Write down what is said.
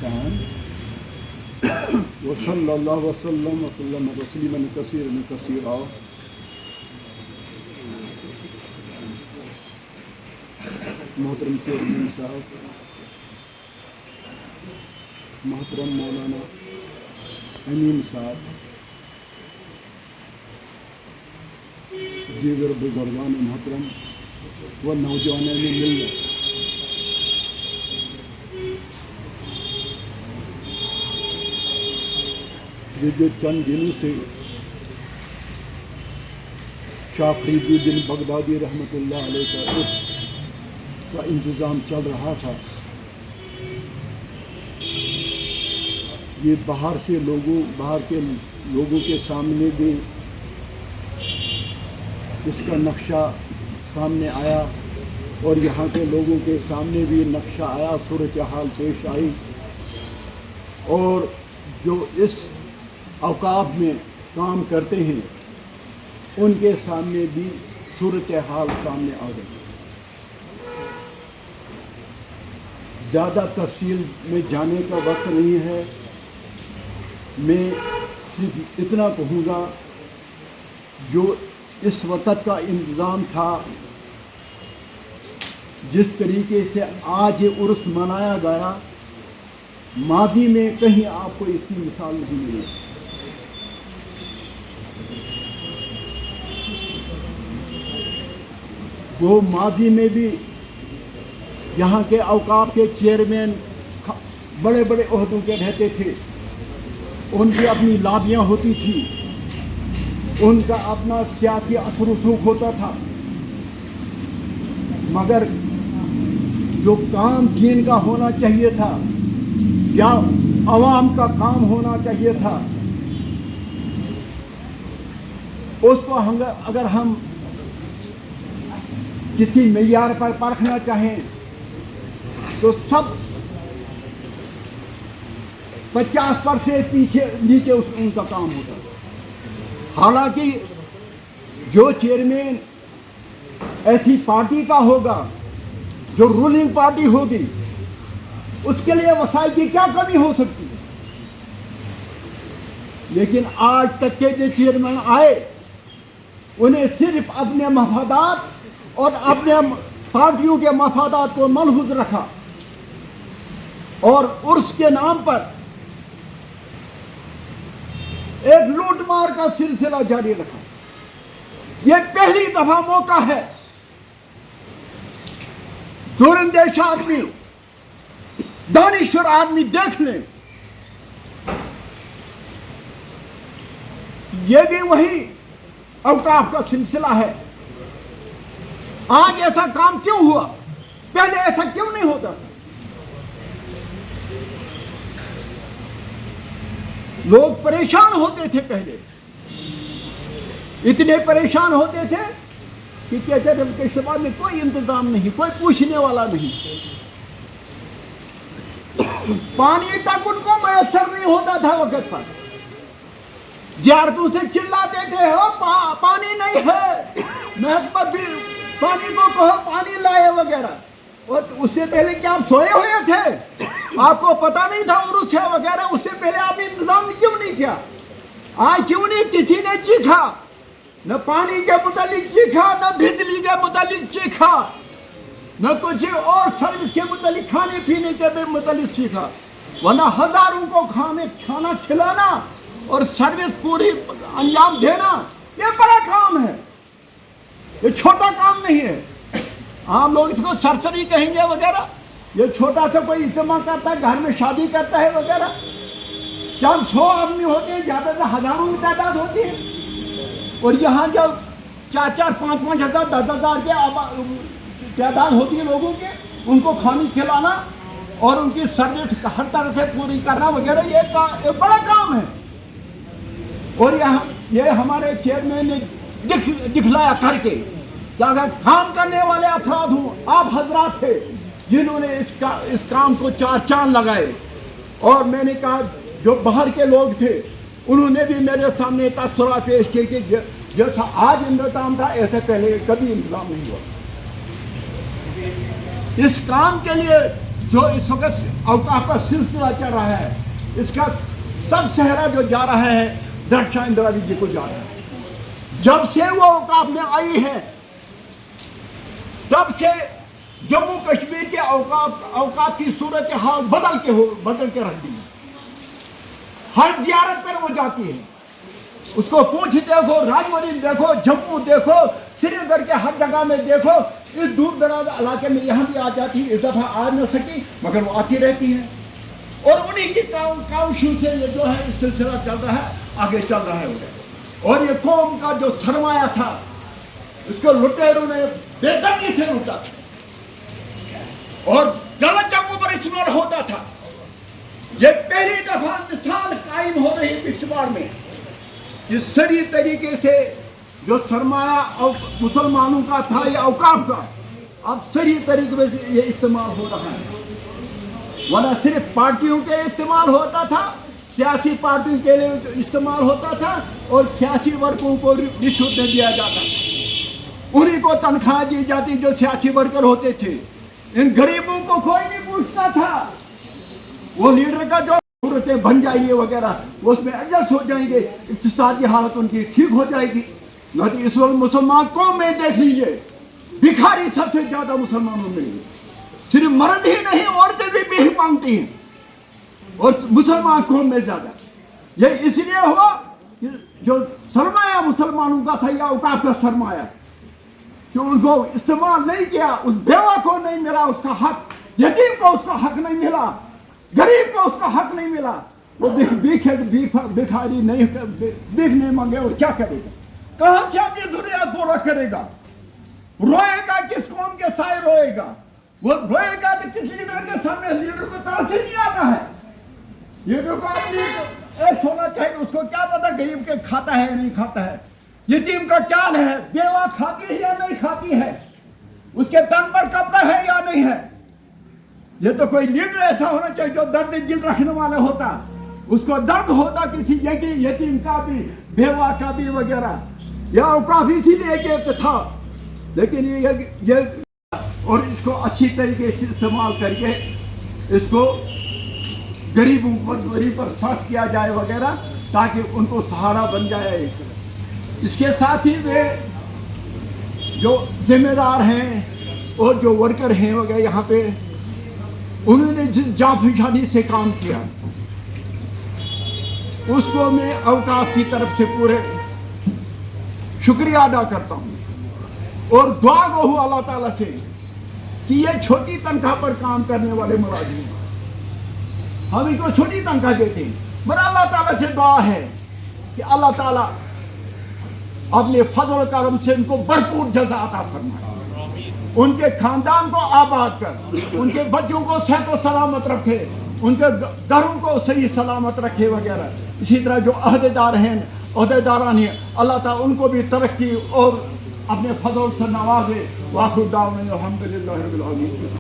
इंसान वसल्लल्लाहु वसल्लम वसल्लम तस्लीमन कसीरन कसीरा। मोहतरम चेयरमैन साहब, मोहतरम मौलाना अमीन साहब, दीगर बुजुर्गान मोहतरम व नौजवान मिल्लत, ये जो चंद दिनों से शाह फरीदुद्दीन बगदादी रहमतुल्लाह अलैह का उर्स का इंतज़ाम चल रहा था, ये बाहर के लोगों के सामने भी इसका नक्शा सामने आया और यहाँ के लोगों के सामने भी नक्शा आया, सूरत हाल पेश आई और जो इस औकाफ में काम करते हैं उनके सामने भी सूरत हाल सामने आ गई। ज़्यादा तफसील में जाने का वक्त नहीं है, मैं सिर्फ इतना कहूँगा, जो इस वक़्त का इंतज़ाम था, जिस तरीके से आज ये उर्स मनाया गया, मादी में कहीं आपको इसकी मिसाल नहीं मिली। वो मादी में भी यहाँ के औकाफ के चेयरमैन बड़े बड़े ओहदों के रहते थे, उनकी अपनी लाबियाँ होती थी, उनका अपना सियासी असर रसूख होता था, मगर जो काम दीन का होना चाहिए था या अवाम का काम होना चाहिए था, उसको अगर हम किसी मेयार पर परखना चाहें तो सब 50% पीछे नीचे उनका काम होता है। हालांकि जो चेयरमैन ऐसी पार्टी का होगा जो रूलिंग पार्टी होगी, उसके लिए वसाइल की क्या कमी हो सकती है। लेकिन आज तक के जो चेयरमैन आए, उन्हें सिर्फ अपने मफादात और अपने पार्टियों के मफादात को मलहूज रखा और उर्स के नाम पर एक लूटमार का सिलसिला जारी रखा। यह पहली दफा मौका है, दूरंदेश आदमी, दानिश्वर आदमी देख लें, यह भी वही औकाफ का सिलसिला है। आज ऐसा काम क्यों हुआ? पहले ऐसा क्यों नहीं होता था? लोग परेशान होते थे, पहले इतने परेशान होते थे कि कहते थे उनके शबाब में कोई इंतजाम नहीं, कोई पूछने वाला नहीं, पानी तक उनको मैसर नहीं होता था वक्त पर। जियारतों से चिल्लाते थे, हो पानी नहीं है, महकमा भी पानी को कहो पानी लाए वगैरह। और उससे पहले क्या आप सोए हुए थे? आपको पता नहीं था उर्स है वगैरह? उससे पहले आपने इंतजाम क्यों नहीं किया? आज क्यों नहीं किसी ने चीखा? न पानी के मुतालिक चीखा, न बिजली के मुतालिक चीखा, न कुछ और सर्विस के मुतालिक, खाने पीने के मुतालिक चीखा। वरना हजारों को खाना खिलाना और सर्विस पूरी अंजाम देना, ये बड़ा काम है, ये छोटा काम नहीं है। आम लोग इसको सरसरी कहेंगे वगैरह। ये छोटा सा कोई इज्तिमा करता है, घर में शादी करता है वगैरह, जब 100 आदमी होते हैं, ज़्यादा से हजारों में तादाद होती है। और यहाँ जब 4-4, 5-5 हज़ार, 10 हज़ार के तादाद होती है लोगों के, उनको खाना खिलाना और उनकी सर्विस हर तरह से पूरी करना वगैरह, ये बड़ा काम है। और यहाँ ये हमारे चेयरमैन ने दिखलाया करके, क्या अगर काम करने वाले अफराद हूँ, आप हजरात थे जिन्होंने इस काम को 4 चांद लगाए। और मैंने कहा जो बाहर के लोग थे उन्होंने भी मेरे सामने तस्वीर पेश की कि जैसा आज इंतजाम था ऐसे पहले कभी इंतजाम नहीं हुआ। इस काम के लिए जो इस वक्त औकाफ का सिलसिला चल रहा है, इसका सब सहरा जो जा रहा है दरख्शां इंदिराजी जी को जा रहा है। जब से वो औकाफ में आई है तब से जम्मू कश्मीर के औकाफ की सूरत हाल बदल के रख दी। हर जियारत पर वो जाती है, उसको पूंछ देखो, राजौरी देखो, जम्मू देखो, श्रीनगर के हर जगह में देखो। इस दूर दराज इलाके में यहाँ भी आ जाती है, इस दफा आ न सकी मगर वो आती रहती है। और उन्हीं की काउशू से ये जो है इस सिलसिला चल रहा है, आगे चल रहा है। और ये कौम का जो सरमाया था इसको लुटेरों ने बेदर्दी से लूटा था और गलत जगहों पर इस्तेमाल होता था। ये पहली दफा मिसाल कायम हो रही है पिछवाड़ में, इस सही तरीके से जो सरमाया मुसलमानों का था या औकाफ का, अब सही तरीके से ये इस्तेमाल हो रहा है। वरना सिर्फ पार्टियों के लिए इस्तेमाल होता था, सियासी पार्टियों के लिए इस्तेमाल होता था और सियासी वर्गों को रिश्वत दे दिया जाता, उन्हीं को तनख्वाह दी जाती जो सियासी वर्कर होते थे। इन गरीबों को कोई नहीं पूछता था। वो लीडर का जो सूरतें बन जाएंगे वगैरह, वो उसमें एडजस्ट हो जाएंगे, इक्तिसादी हालत उनकी ठीक हो जाएगी। न तो इस वक्त मुसलमान कौम में देख लीजिए, भिखारी सबसे ज्यादा मुसलमानों में, सिर्फ मर्द ही नहीं औरतें भी भीख मांगती हैं और मुसलमान कौम में ज्यादा। ये इसलिए हुआ जो सरमाया मुसलमानों का था या औकाफ का सरमाया, जो उनको इस्तेमाल नहीं किया, उस बेवा को नहीं मिला उसका हक, यतीम को उसका हक नहीं मिला, गरीब को उसका हक नहीं मिला। वो भिखारी नहीं, भीख नहीं मांगे और क्या करेगा, कहां से अपनी जरूरियात पूरा करेगा? रोएगा किस कौम के साए रोएगा? वो रोएगा तो किस लीडर के सामने? लीडर को तरस ही नहीं आता है। लीडर को ऐसा होना चाहिए, उसको क्या पता गरीब के खाता है या नहीं खाता है, यतीम का क्या है, बेवा खाती है या नहीं खाती है, उसके तन पर कपड़ा है या नहीं है। ये तो कोई लीडर ऐसा होना चाहिए जो दर्द दिल रखने वाला होता, उसको दर्द होता किसी यतीम का भी, बेवा का भी वगैरह। या औकाफ इसीलिए एक था, लेकिन ये और इसको अच्छी तरीके से इस्तेमाल करके इसको गरीब पर सख्त किया जाए वगैरह, ताकि उनको सहारा बन जाए। इसके साथ ही वे जो जिम्मेदार हैं और जो वर्कर हैं वगैरह यहाँ पे, उन्होंने जिस जाफिशानी से काम किया उसको मैं औकाफ की तरफ से पूरे शुक्रिया अदा करता हूँ और दुआ गो हूँ अल्लाह ताला से कि ये छोटी तनख्वाह पर काम करने वाले मुलाजिम, हम इनको छोटी तनख्वाह देते हैं, मगर अल्लाह ताला से दुआ है कि अल्लाह ताला अपने फजल करम से इनको भरपूर जज़ा अता फरमाए, उनके खानदान को आबाद कर, उनके बच्चों को सेहत व सलामत रखे, उनके घरों को सही सलामत रखे वगैरह। इसी तरह जो अहदेदार हैं, अहदेदारान हैं, अल्लाह ताला उनको भी तरक्की और अपने फजल से नवाजे। वाखिर दावना अल्हम्दुलिल्लाहि रब्बिल आलमीन।